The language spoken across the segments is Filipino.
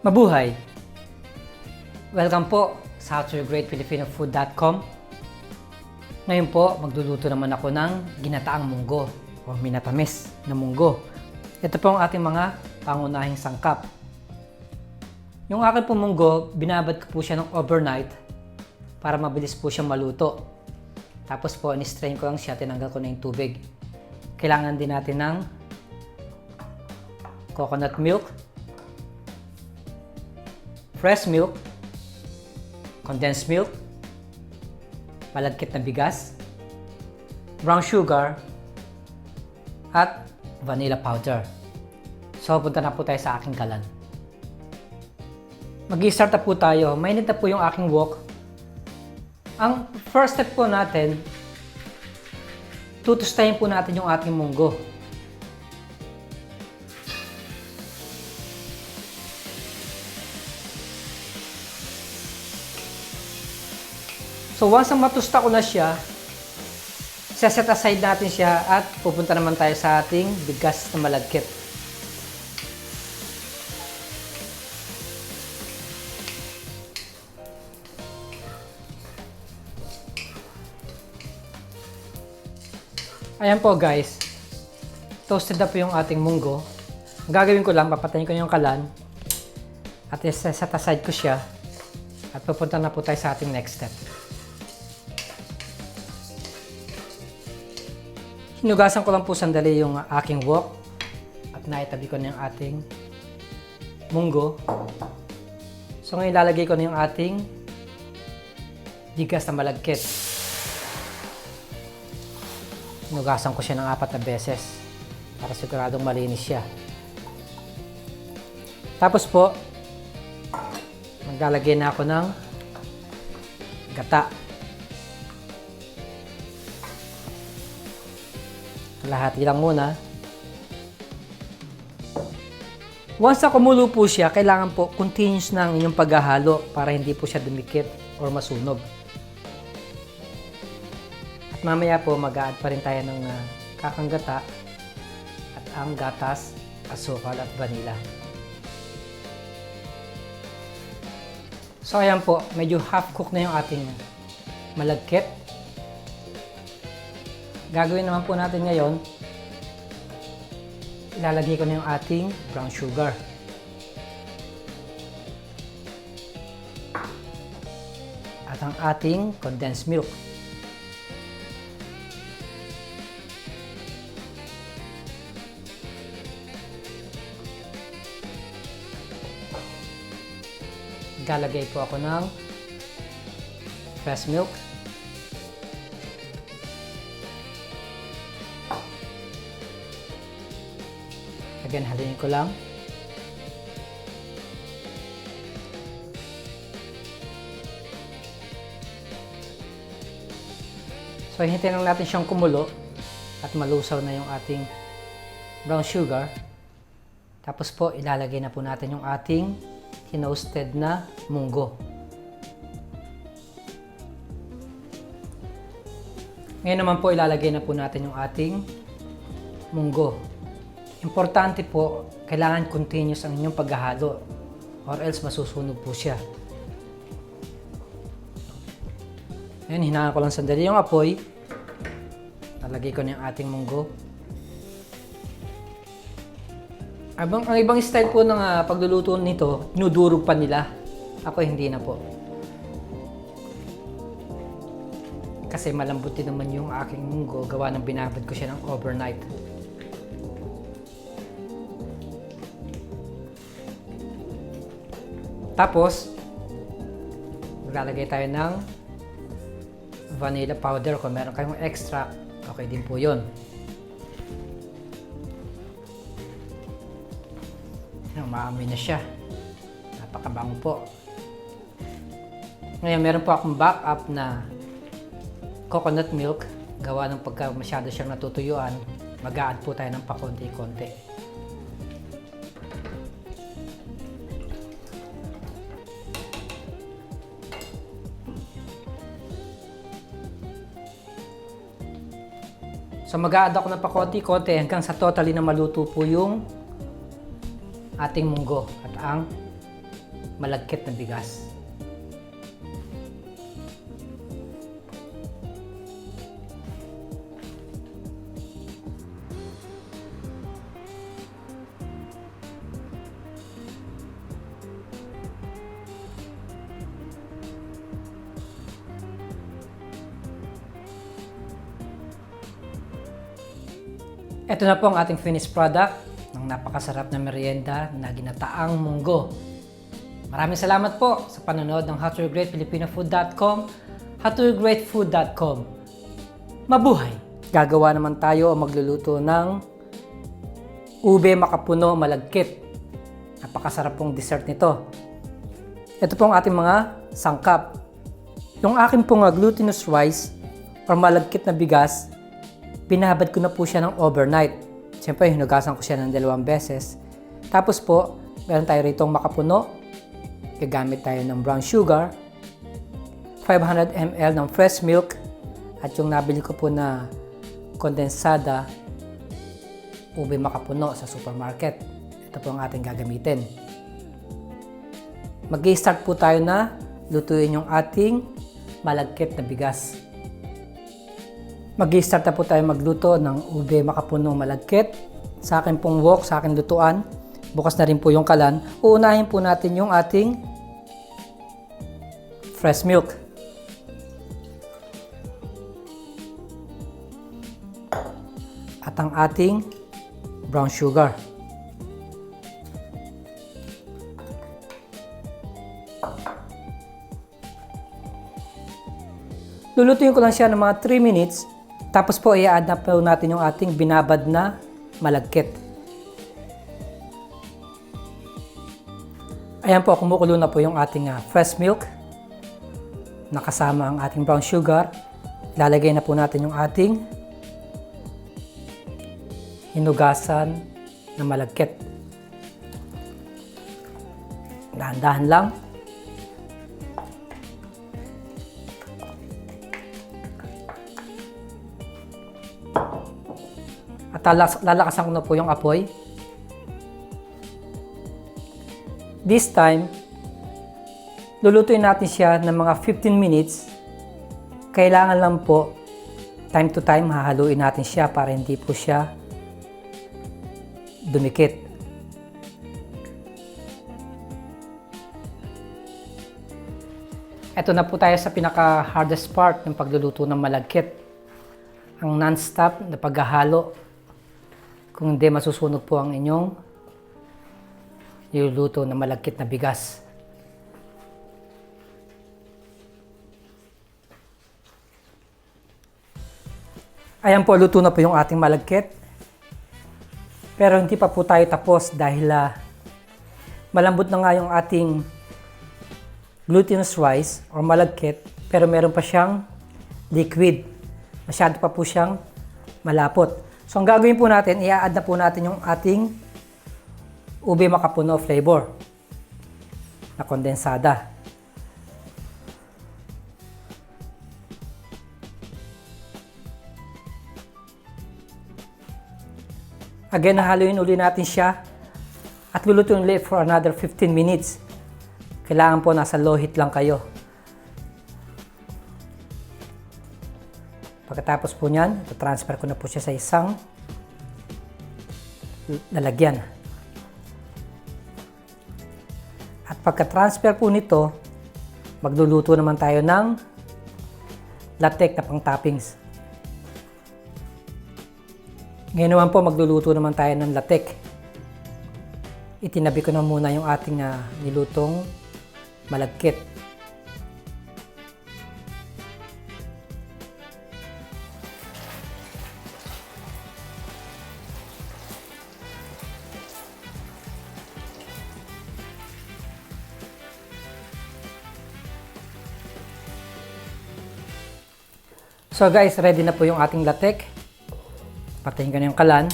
Mabuhay! Welcome po sa HowToGreatFilipinoFood.com. Ngayon po, magluluto naman ako ng ginataang munggo o minatamis na munggo. Ito po ang ating mga pangunahing sangkap. Yung aking po munggo, binabad ko po siya ng overnight para mabilis po siya maluto. Tapos po, in-strain ko lang siya, tinanggal ko na yung tubig. Kailangan din natin ng coconut milk, fresh milk, condensed milk, malagkit na bigas, brown sugar, at vanilla powder. So, punta na po tayo sa aking kalan. Mag-i-start na po tayo. Mainit na po yung aking wok. Ang first step po natin, tutustahin po natin yung ating munggo. So once na matusta ko na siya, set aside natin siya at pupunta naman tayo sa ating bigas na malagkit. Ayan po guys, toasted na po yung ating munggo. Ang gagawin ko lang, papatayin ko yung kalan at set aside ko siya at pupunta na po tayo sa ating next step. Hinugasan ko lang po sandali yung aking wok at naitabi ko na yung ating munggo. So ngayon ilalagay ko na yung ating bigas na malagkit. Hinugasan ko siya ng 4 na beses para siguradong malinis siya. Tapos po, maglalagay na ako ng gata. Lahati lang muna. Once na kumulo po siya, kailangan po continuous na ang inyong paghahalo para hindi po siya dumikit or masunog. At mamaya po mag-a-add pa rin tayo ng kakang gata at ang gatas, asukal at vanilla. So ayan po, medyo half cook na yung ating malagkit. Gagawin naman po natin ngayon, ilalagay ko na yung ating brown sugar. At ang ating condensed milk. Ilalagay po ako ng fresh milk. Again, halingin ko lang. So, hintayin lang natin siyang kumulo at malusaw na yung ating brown sugar. Tapos po, ilalagay na po natin yung ating tinoasted na munggo. Ngayon naman po, ilalagay na po natin yung ating munggo. Importante po, kailangan continuous ang inyong paghahalo or else masusunog po siya. Ngayon, hinaan ko lang sandali yung apoy. Lalagay ko na yung ating munggo. Ang ibang style po ng pagluluto nito, inudurog pa nila. Ako hindi na po. Kasi malambot din naman yung aking munggo, gawa ng binabad ko siya ng overnight. Tapos, maglalagay tayo ng vanilla powder. Kung meron kayong extra, okay din po yun. Umaamoy na siya. Napakabango po. Ngayon, meron po akong backup na coconut milk. Gawa ng pagka masyado siyang natutuyuan, mag-a-add po tayo ng pakonti-konti. So mag-a-add ako ng pakonti-konti hanggang sa totally na maluto po yung ating munggo at ang malagkit na bigas. Ito na po ang ating finished product ng napakasarap na merienda na ginataang munggo. Maraming salamat po sa panonood ng howtogreatfilipinofood.com, howtogreatfood.com. Mabuhay! Gagawa naman tayo o magluluto ng ube makapuno malagkit. Napakasarap pong dessert nito. Ito pong ating mga sangkap. Yung aking pong glutinous rice or malagkit na bigas, binabad ko na po siya ng overnight. Siyempre, hinugasan ko siya ng 2 beses. Tapos po, meron tayo rito makapuno. Gagamit tayo ng brown sugar, 500 ml ng fresh milk, at yung nabili ko po na kondensada, ube makapuno sa supermarket. Ito po ang ating gagamitin. Mag-i-start po tayo na lutuin yung ating malagkit na bigas. Mag-i-start na po tayo magluto ng ube makapunong malagkit. Sa akin pong wok, sa akin lutuan. Bukas na rin po yung kalan. Uunahin po natin yung ating fresh milk. At ang ating brown sugar. Lulutuin ko lang siya ng mga 3 minutes. Tapos po, i-add na po natin yung ating binabad na malagkit. Ayan po, kumukulo na po yung ating fresh milk. Nakasama ang ating brown sugar. Lalagay na po natin yung ating hinugasan na malagkit. Dahan-dahan lang. At lalakasan ko na po yung apoy. This time, lulutuin natin siya ng mga 15 minutes. Kailangan lang po, time to time, hahaluin natin siya para hindi po siya dumikit. Ito na po tayo sa pinaka-hardest part ng pagluluto ng malagkit. Ang non-stop na paghahalo. Kung hindi, masusunog po ang inyong niluluto na malagkit na bigas. Ayan po, luto na po yung ating malagkit. Pero hindi pa po tayo tapos dahil malambot na nga yung ating glutinous rice or malagkit, pero meron pa siyang liquid. Masyado pa po siyang malapot. So, ang gagawin po natin, i-add na po natin yung ating ube makapuno flavor na kondensada. Again, nahaluin uli natin siya at lulutuin ulit for another 15 minutes. Kailangan po nasa low heat lang kayo. Pagkatapos po niyan, transfer ko na po siya sa isang lalagyan. At pagka-transfer po nito, magluluto naman tayo ng latek na pang-toppings. Ngayon naman po, magluluto naman tayo ng latek. Itinabi ko na muna yung ating nilutong malagkit. So guys, ready na po yung ating latek. Patayin ko na yung kalan.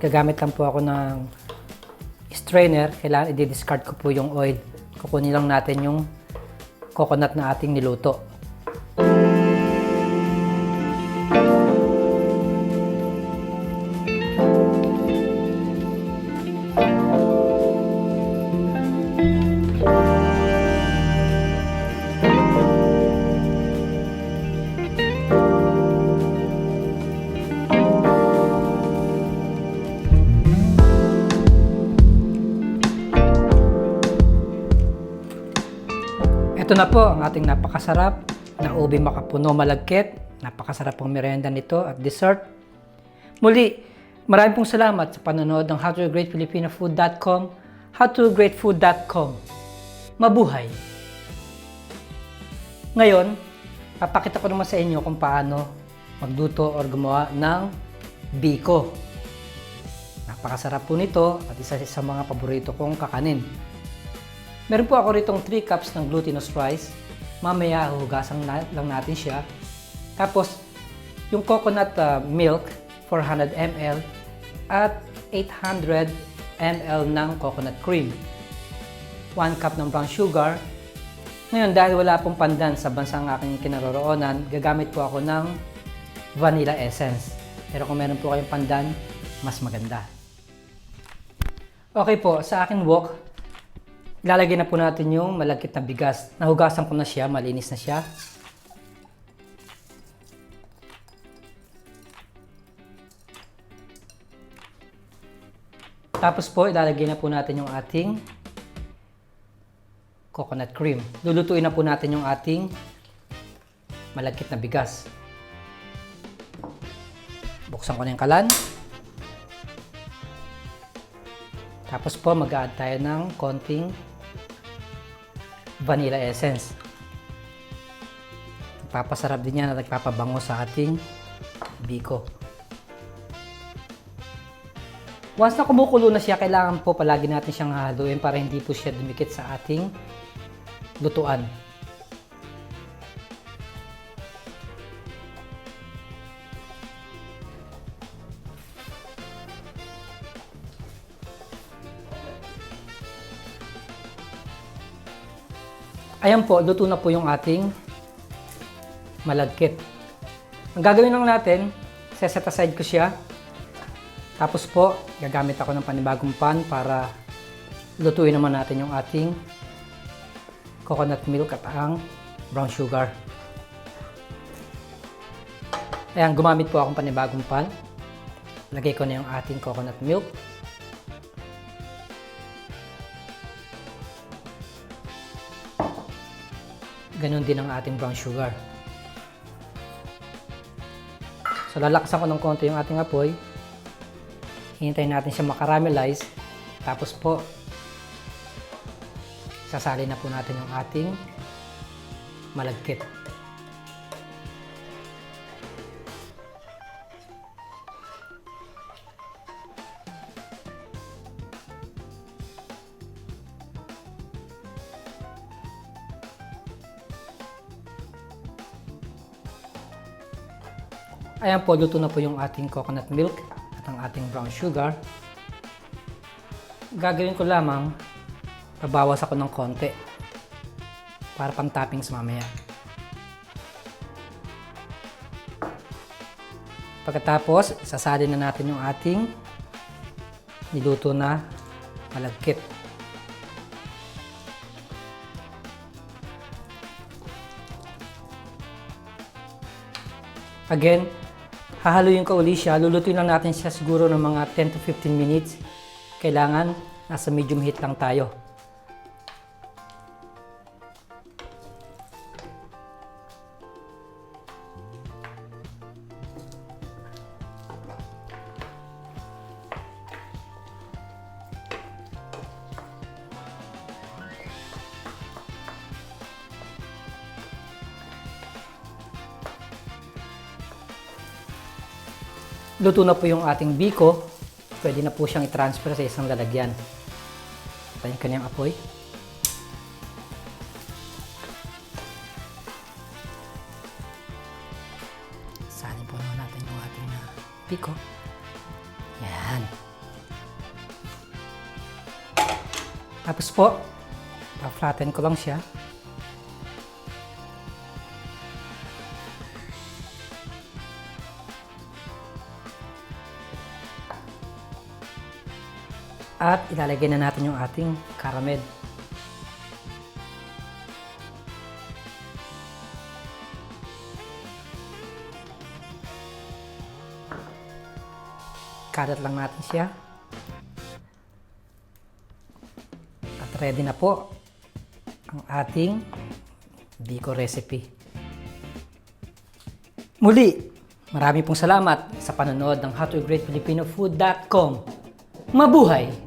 Gagamit lang po ako ng strainer. Kailangan i-discard ko po yung oil. Kukunin lang natin yung coconut na ating niluto. Ito na po ang ating napakasarap na ube makapuno malagkit. Napakasarap pong merienda nito at dessert. Muli, maraming pong salamat sa panonood ng howtogreatfilipinofood.com, howtogreatfood.com. Mabuhay! Ngayon, papakita ko naman sa inyo kung paano magluto or gumawa ng biko. Napakasarap po nito at isa sa mga paborito kong kakanin. Meron po ako ritong 3 cups ng glutinous rice. Mamaya huhugasan lang natin siya. Tapos, yung coconut milk, 400 ml at 800 ml ng coconut cream. 1 cup ng brown sugar. Ngayon, dahil wala pong pandan sa bansang aking kinaroroonan, gagamit po ako ng vanilla essence. Pero kung meron po kayong pandan, mas maganda. Okay po, sa aking wok, ilalagay na po natin yung malagkit na bigas. Nahugasan ko na siya, malinis na siya. Tapos po, ilalagay na po natin yung ating coconut cream. Lulutuin na po natin yung ating malagkit na bigas. Buksan ko na yung kalan. Tapos po, mag-a-add tayo ng konting vanilla essence. Nagpapasarap din yan at nagpapabango sa ating biko. Once na kumukulo na siya, kailangan po palagi natin siyang haluin para hindi po siya dumikit sa ating lutuan. Ayan po, luto na po yung ating malagkit. Ang gagawin lang natin, set aside ko siya. Tapos po, gagamit ako ng panibagong pan para lutuin naman natin yung ating coconut milk at ang brown sugar. Ayan, gumamit po akong panibagong pan. Lagay ko na yung ating coconut milk. Ganon din ang ating brown sugar. So, lalakasan ko ng konti yung ating apoy. Hintayin natin siya makaramelize. Tapos po, sasali na po natin yung ating malagkit. Ayan po, luto na po yung ating coconut milk at ang ating brown sugar. Gagawin ko lamang, babawas ako ng konti para pang toppings mamaya. Pagkatapos, sasali na natin yung ating niluto na malagkit. Again, hahaluin ko uli siya. Lulutuin lang natin siya siguro ng mga 10 to 15 minutes. Kailangan nasa medium heat lang tayo. Luto na po yung ating biko. Pwede na po siyang i-transfer sa isang lalagyan. Patayin ko na yung apoy. Salin po naman natin yung ating biko. Yan. Tapos po, pa-flatten ko lang siya. At ilalagay na natin yung ating caramel. Kalat lang natin siya. At ready na po ang ating Bicol recipe. Muli, marami pong salamat sa panonood ng howtogreatfilipinofood.com. Mabuhay!